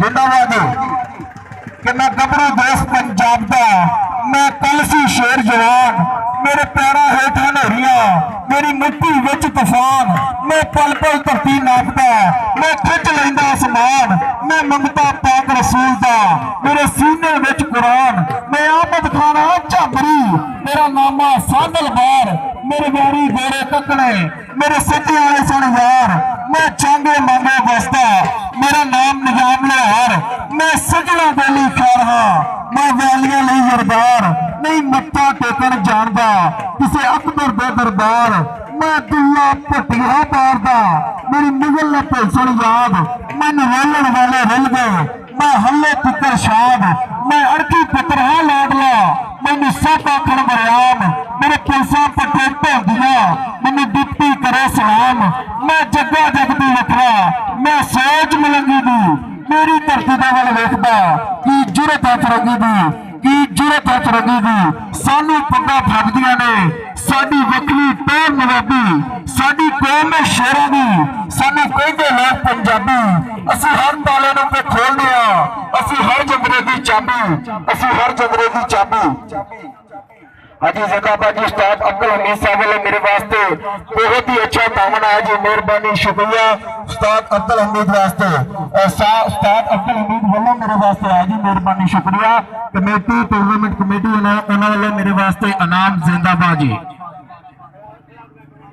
जिंदाबाद कि मैं गबरू देश पंजाब का, मैं कल सी शेर जवान, मेरे पैरों हेठ हनेरियां, मेरी मिट्टी विच तूफान, मैं पल पल धरती नापदा, मैं खिच लैंदा आसमान, मैं मंगता पाक रसूल दा, मेरे सीने विच कुरान, मैं आमद खाना झाबरी, मेरा नामा सादल बार, मेरे यारी गोरे ककड़े, मेरे सच्चे वाले सन यार, मैं चांगे मांगे बसता, मेरा नाम निजाम लोहार, मैं सजना बोली खैर हाँ, मैं वैलियां लई यरदार, नहीं मत्था टेकन जानदा किसे अकबर दे दरबार, मैं दुल्ला भट्टिया मारदा, मेरी मुगल ने भुलसण याद, मैनू रोलण वाले रुल गए, मैं हल्ले पुत्र शाद, मैं अड़की पुत्र हाँ लाडला, मैनू सब आखण मरियाम, मेरे पुलसा पट्टे ढोंदियां, मैनू डिप्टी करे सलाम, मैं जग्गा जगदी लखरा, मैं सोच मलंगी दी, मेरी धरती दा वल वेखदा की जुरत है फरंगी दी, की जुरत है फरंगी दी, सानू पग्गा फरदियां ने, साडी वकली टोर नवाबी, साडी कौम है शेरां दी, सानू कहंदे लोग पंजाबी, असीं हर ताले नूं ते खोलदे आ, असीं हर जंदरे दी चाबी, असीं हर जंदरे दी चाबी। हाजी जिंदाबाद जी। उस्ताद अब्दुल हमीद साहब वाले मेरे वास्ते बहुत ही अच्छा तामन है जी, मेहरबानी शुक्रिया उस्ताद अब्दुल हमीद वास्ते, उस्ताद अब्दुल हमीद वालों मेरे वास्ते है जी, मेहरबानी शुक्रिया। कमेटी टूर्नामेंट कमेटी उन्होंने मेरे वास्ते इनाम जिंदाबाद जी।